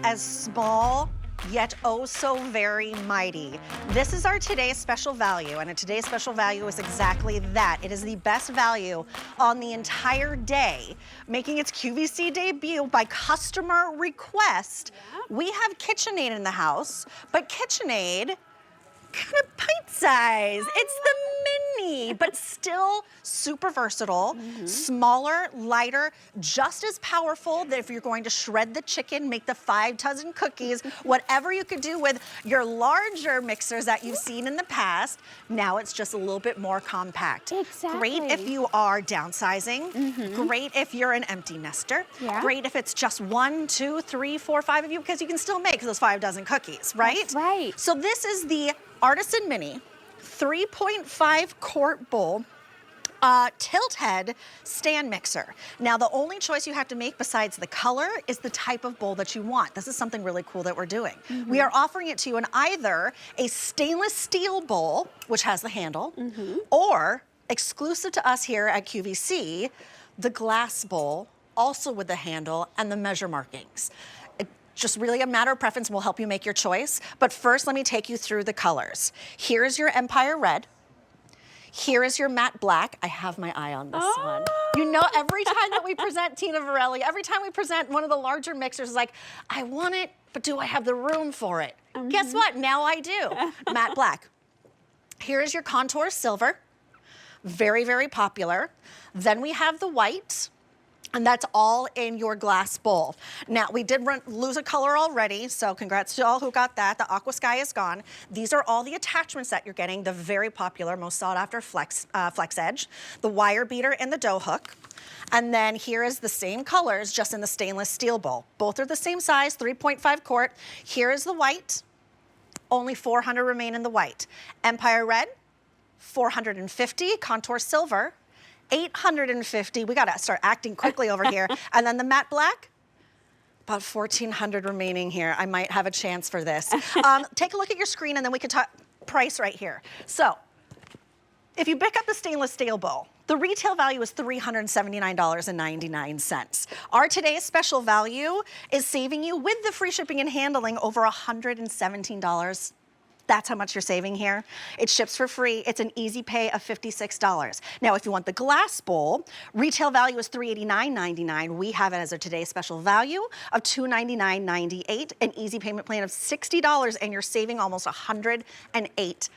as small yet oh so very mighty. This is our today's special value, and a today's special value is exactly that. It is the best value on the entire day, making its QVC debut by customer request. Yeah. We have KitchenAid in the house, but KitchenAid kind of pint size. It's the mini, but still super versatile, smaller, lighter, just as powerful that if you're going to shred the chicken, make the 5 dozen cookies, whatever you could do with your larger mixers that you've seen in the past, now it's just a little bit more compact. Exactly. Great if you are downsizing, great if you're an empty nester, great if it's just 1, 2, 3, 4, 5 of you, because you can still make those 5 dozen cookies, right? That's right. So this is the Artisan Mini 3.5 quart bowl tilt head stand mixer. Now the only choice you have to make besides the color is the type of bowl that you want. This is something really cool that we're doing. We are offering it to you in either a stainless steel bowl, which has the handle, or exclusive to us here at QVC, the glass bowl, also with the handle and the measure markings. Just really a matter of preference. We'll help you make your choice. But first, let me take you through the colors. Here's your Empire Red. Here is your matte black. I have my eye on this one. You know, every time that we present Tina Varelli, every time we present one of the larger mixers, is like, I want it, but do I have the room for it? Guess what? Now I do. Matte black. Here is your Contour Silver. Very, very popular. Then we have the white. And that's all in your glass bowl. Now, we did lose a color already, so congrats to all who got that. The Aqua Sky is gone. These are all the attachments that you're getting, the very popular, most sought after Flex Edge, the wire beater and the dough hook. And then here is the same colors, just in the stainless steel bowl. Both are the same size, 3.5 quart. Here is the white. Only 400 remain in the white. Empire Red, 450. Contour Silver, 850. We gotta start acting quickly over here. And then the matte black, about 1,400 remaining here. I might have a chance for this. Take a look at your screen and then we can talk price right here. So, if you pick up the stainless steel bowl, the retail value is $379.99. Our today's special value is saving you with the free shipping and handling over $117. That's how much you're saving here. It ships for free. It's an easy pay of $56. Now, if you want the glass bowl, retail value is $389.99. We have it as a today's special value of $299.98, an easy payment plan of $60, and you're saving almost $108.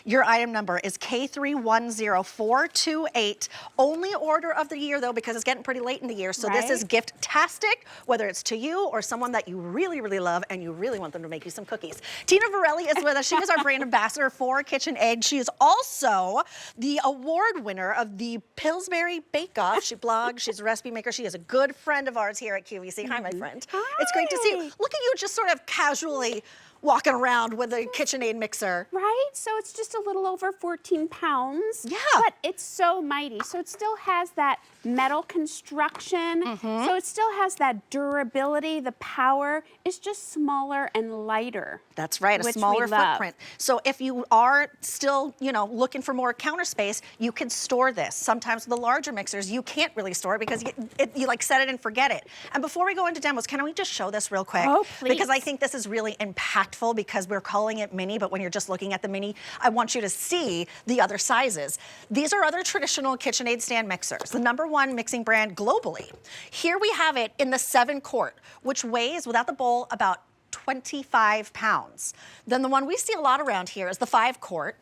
Your item number is K310428. Only order of the year, though, because it's getting pretty late in the year. So this is gift-tastic, whether it's to you or someone that you really, really love and you really want them to make you some cookies. Tina Varelli is with us. She is our brand ambassador for KitchenAid. She is also the award winner of the Pillsbury Bake Off. She blogs, she's a recipe maker. She is a good friend of ours here at QVC. Hi, my friend. Hi. It's great to see you. Look at you just sort of casually walking around with a KitchenAid mixer. Right? So it's just a little over 14 pounds. Yeah. But it's so mighty. So it still has that metal construction. So it still has that durability, the power. It's just smaller and lighter. That's right, a smaller footprint. So if you are still, you know, looking for more counter space, you can store this. Sometimes with the larger mixers, you can't really store it because you like set it and forget it. And before we go into demos, can we just show this real quick? Oh, please. Because I think this is really impactful because we're calling it mini, but when you're just looking at the mini, I want you to see the other sizes. These are other traditional KitchenAid stand mixers, the #1 mixing brand globally. Here we have it in the 7 quart, which weighs, without the bowl, about 25 pounds. Then the one we see a lot around here is the 5 quart,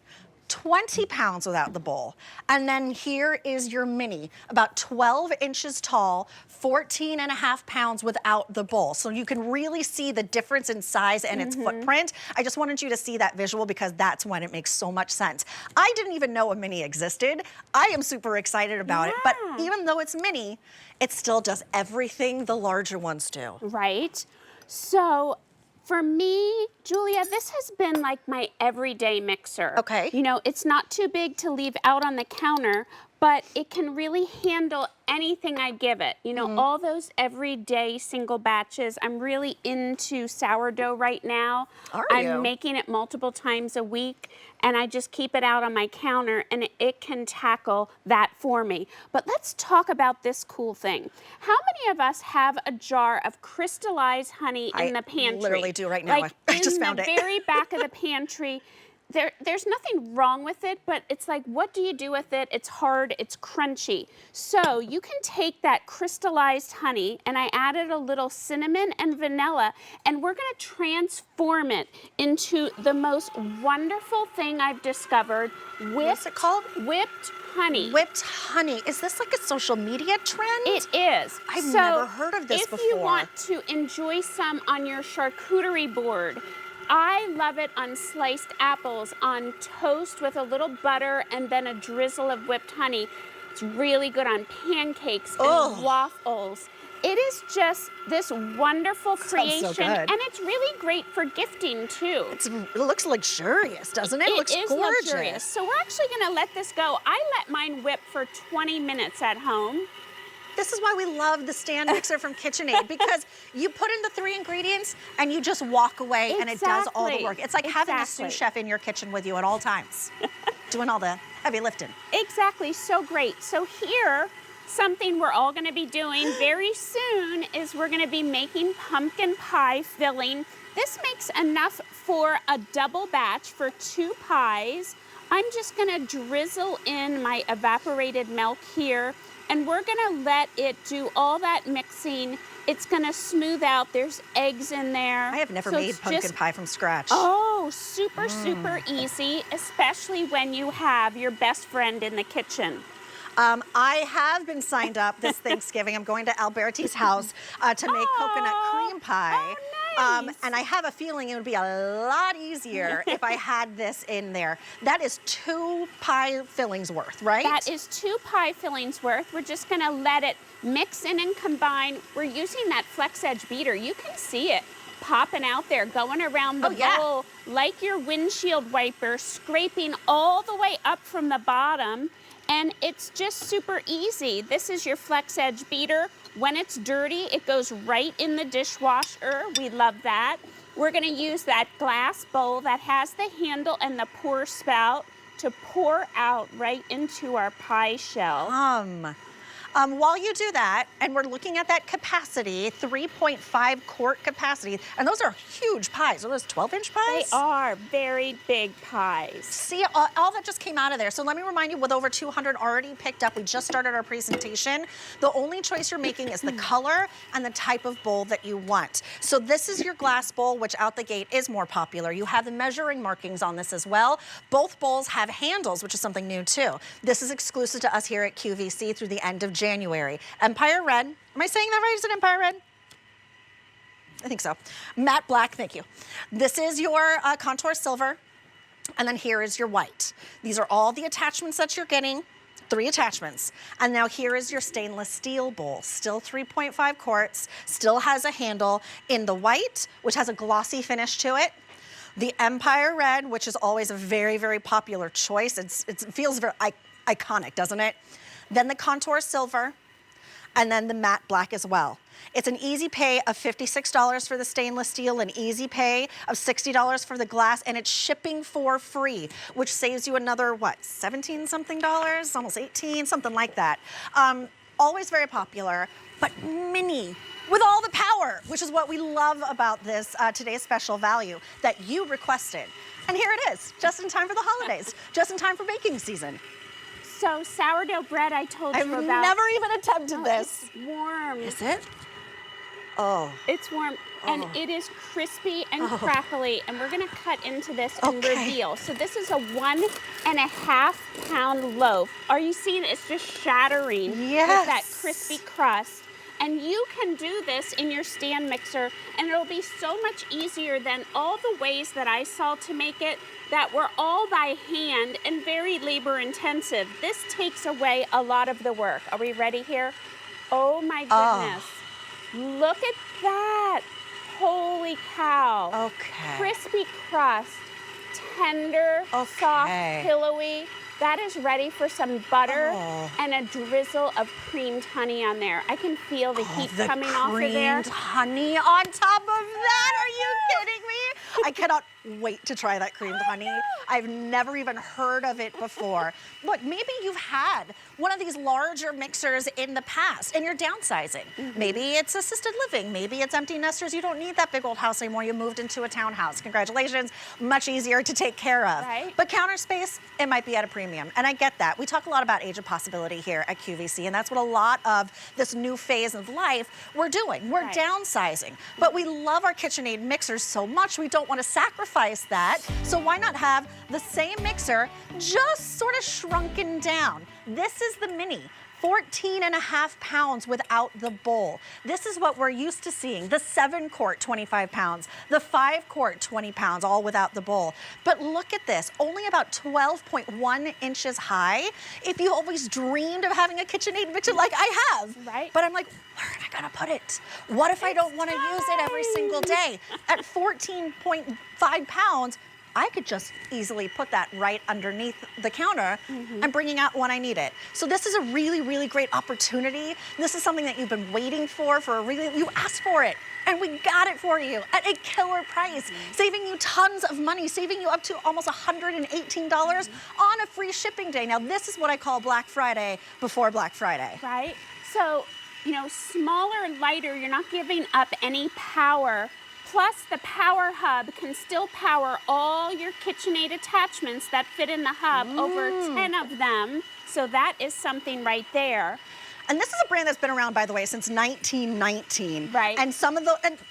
20 pounds without the bowl. And then here is your mini, about 12 inches tall, 14.5 pounds without the bowl. So you can really see the difference in size and its footprint. I just wanted you to see that visual because that's when it makes so much sense. I didn't even know a mini existed. I am super excited about it, but even though it's mini, it still does everything the larger ones do. Right? So for me, Julia, this has been like my everyday mixer. Okay. You know, it's not too big to leave out on the counter, but it can really handle anything I give it. You know, all those everyday single batches. I'm really into sourdough right now. I'm making it multiple times a week, and I just keep it out on my counter, and it can tackle that for me. But let's talk about this cool thing. How many of us have a jar of crystallized honey in the pantry? I literally do right now. Like I just found it. in the very back of the pantry. There's nothing wrong with it, but it's like, what do you do with it? It's hard, it's crunchy. So you can take that crystallized honey, and I added a little cinnamon and vanilla, and we're gonna transform it into the most wonderful thing I've discovered. What's it called? Whipped honey. Whipped honey. Is this like a social media trend? It is. I've never heard of this before. If you want to enjoy some on your charcuterie board, I love it on sliced apples, on toast with a little butter and then a drizzle of whipped honey. It's really good on pancakes and waffles. It is just this wonderful creation, and it's really great for gifting too. It looks luxurious, doesn't it? It looks gorgeous. Luxurious. So we're actually going to let this go. I let mine whip for 20 minutes at home. This is why we love the stand mixer from KitchenAid, because you put in the 3 ingredients and you just walk away and it does all the work. It's like having a sous chef in your kitchen with you at all times, doing all the heavy lifting. Exactly, so great. So here, something we're all gonna be doing very soon is we're gonna be making pumpkin pie filling. This makes enough for a double batch for 2 pies. I'm just gonna drizzle in my evaporated milk here, and we're gonna let it do all that mixing. It's gonna smooth out. There's eggs in there. I have never made pumpkin pie from scratch. Oh, super, super easy, especially when you have your best friend in the kitchen. I have been signed up this Thanksgiving. I'm going to Alberti's house to make coconut cream pie. Oh, nice. And I have a feeling it would be a lot easier if I had this in there. That is 2 pie fillings worth, right? That is 2 pie fillings worth. We're just gonna let it mix in and combine. We're using that flex edge beater. You can see it popping out there, going around the bowl like your windshield wiper, scraping all the way up from the bottom. And it's just super easy. This is your flex edge beater. When it's dirty, it goes right in the dishwasher. We love that. We're gonna use that glass bowl that has the handle and the pour spout to pour out right into our pie shell. While you do that, and we're looking at that capacity, 3.5 quart capacity, and those are huge pies. Are those 12-inch pies? They are very big pies. See, all that just came out of there. So let me remind you, with over 200 already picked up, we just started our presentation. The only choice you're making is the color and the type of bowl that you want. So this is your glass bowl, which out the gate is more popular. You have the measuring markings on this as well. Both bowls have handles, which is something new too. This is exclusive to us here at QVC through the end of January. Empire Red. Am I saying that right? Is it Empire Red? I think so. Matte Black, thank you. This is your contour silver, and then here is your white. These are all the attachments that you're getting, 3 attachments. And now here is your stainless steel bowl, still 3.5 quarts, still has a handle in the white, which has a glossy finish to it. The Empire Red, which is always a very, very popular choice. It feels very iconic, doesn't it? Then the contour silver, and then the matte black as well. It's an easy pay of $56 for the stainless steel, an easy pay of $60 for the glass, and it's shipping for free, which saves you another, what, 17 something dollars, almost 18, something like that. Always very popular, but mini, with all the power, which is what we love about this today's special value that you requested. And here it is, just in time for the holidays, just in time for baking season. So sourdough bread I told you about. I've never even attempted this. It's warm. Is it? Oh. It's warm, and it is crispy and crackly, and we're gonna cut into this and reveal. So this is a 1.5 pound loaf. Are you seeing it? It's just shattering with that crispy crust. And you can do this in your stand mixer, and it'll be so much easier than all the ways that I saw to make it that were all by hand and very labor intensive. This takes away a lot of the work. Are we ready here? Oh my goodness. Look at that. Holy cow. Okay. Crispy crust, tender, soft, pillowy. That is ready for some butter and a drizzle of creamed honey on there. I can feel the heat coming off of there. Creamed honey on top of that. Are you kidding me? I cannot wait to try that creamed honey. I've never even heard of it before. Look, maybe you've had one of these larger mixers in the past and you're downsizing. Maybe it's assisted living. Maybe it's empty nesters. You don't need that big old house anymore. You moved into a townhouse. Congratulations. Much easier to take care of. Right. But counter space, it might be at a premium. And I get that. We talk a lot about age of possibility here at QVC, and that's what a lot of this new phase of life we're doing. We're downsizing. But we love our KitchenAid mixers so much, we don't want to sacrifice that. So why not have the same mixer just sort of shrunken down? This is the mini. 14.5 pounds without the bowl. This is what we're used to seeing. The 7-quart, 25 pounds. The 5-quart, 20 pounds, all without the bowl. But look at this, only about 12.1 inches high. If you always dreamed of having a KitchenAid mixer like I have, but I'm like, where am I gonna put it? What if I don't wanna use it every single day? At 14.5 pounds, I could just easily put that right underneath the counter and bringing out when I need it. So this is a really, really great opportunity. This is something that you've been waiting for you asked for it. And we got it for you at a killer price, saving you tons of money, saving you up to almost $118 on a free shipping day. Now, this is what I call Black Friday before Black Friday. Right? So, you know, smaller, lighter, you're not giving up any power. Plus, the power hub can still power all your KitchenAid attachments that fit in the hub, over 10 of them. So that is something right there. And this is a brand that's been around, by the way, since 1919. Right. And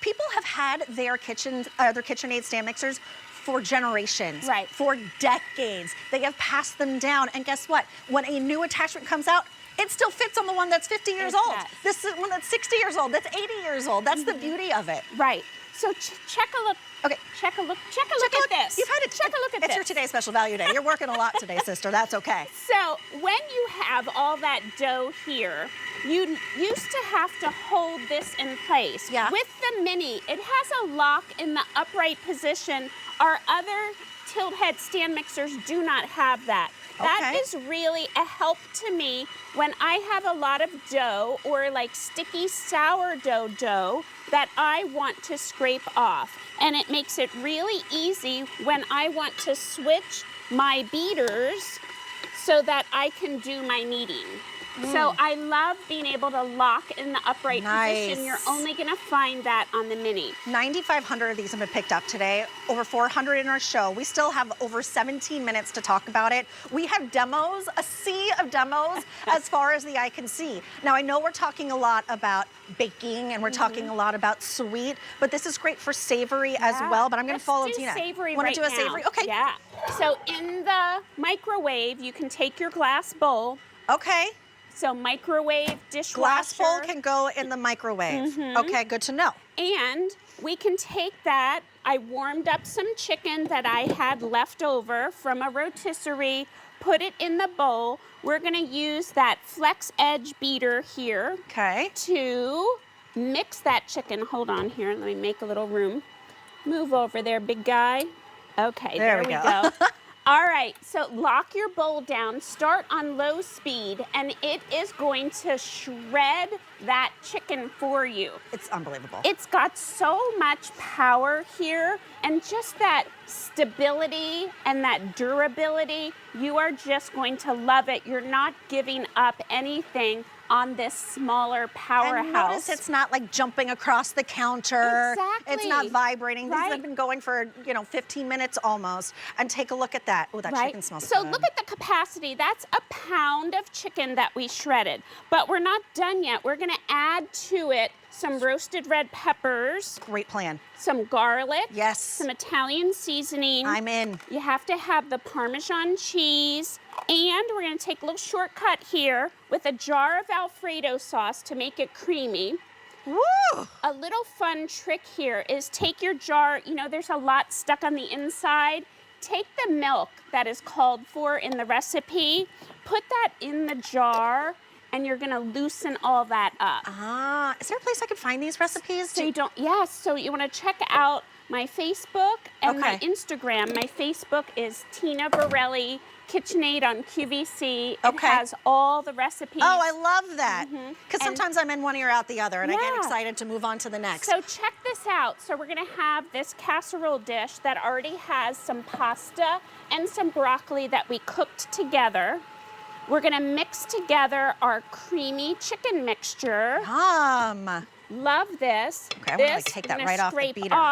people have had their KitchenAid stand mixers for generations, for decades. They have passed them down. And guess what? When a new attachment comes out, it still fits on the one that's 50 years old. This is one that's 60 years old, that's 80 years old. That's the beauty of it. Right. So check a look. Okay. Check a look at this. You've had it. Check a look at this. It's your Today Special Value Day. You're working a lot today, sister. That's okay. So when you have all that dough here, you used to have to hold this in place. Yeah. With the mini, it has a lock in the upright position. Our other tilt head stand mixers do not have that. That is really a help to me when I have a lot of dough or like sticky sourdough dough that I want to scrape off. And it makes it really easy when I want to switch my beaters so that I can do my kneading. So I love being able to lock in the upright position. You're only gonna find that on the mini. 9,500 of these have been picked up today, over 400 in our show. We still have over 17 minutes to talk about it. We have demos, a sea of demos as far as the eye can see. Now I know we're talking a lot about baking and we're talking a lot about sweet, but this is great for savory as well, but I'm gonna follow Tina. Savory Wanna right do a now. savory? Okay. Yeah. So in the microwave, you can take your glass bowl. Okay. So microwave, dishwasher. Glass bowl can go in the microwave. Okay, good to know. And we can take that. I warmed up some chicken that I had left over from a rotisserie, put it in the bowl. We're gonna use that flex edge beater here to mix that chicken. Hold on here, let me make a little room. Move over there, big guy. Okay, there we go. All right, so lock your bowl down, start on low speed, and it is going to shred that chicken for you. It's unbelievable. It's got so much power here, and just that stability and that durability, you are just going to love it. You're not giving up anything on this smaller powerhouse. And notice it's not like jumping across the counter. Exactly. It's not vibrating. Right. These have been going for, 15 minutes almost. And take a look at that. Oh, that chicken smells so good. look at the capacity. That's a pound of chicken that we shredded. But we're not done yet. We're gonna add to it some roasted red peppers. Great plan. Some garlic. Yes. Some Italian seasoning. I'm in. You have to have the Parmesan cheese. And we're gonna take a little shortcut here with a jar of Alfredo sauce to make it creamy. Woo! A little fun trick here is take your jar, there's a lot stuck on the inside. Take the milk that is called for in the recipe, put that in the jar, and you're gonna loosen all that up. Ah, is there a place I could find these recipes? So you don't, yes, so you wanna check out my Facebook and my Okay. Instagram. My Facebook is Tina Borelli KitchenAid on QVC. It Okay. has all the recipes. Oh, I love that. Because And- sometimes I'm in one ear out the other, and I get Yeah. excited to move on to the next. So check this out. So we're gonna have this casserole dish that already has some pasta and some broccoli that we cooked together. We're gonna mix together our creamy chicken mixture. Yum. Love this. Okay, I wanna, like, This take we're that gonna right off the scrape beater.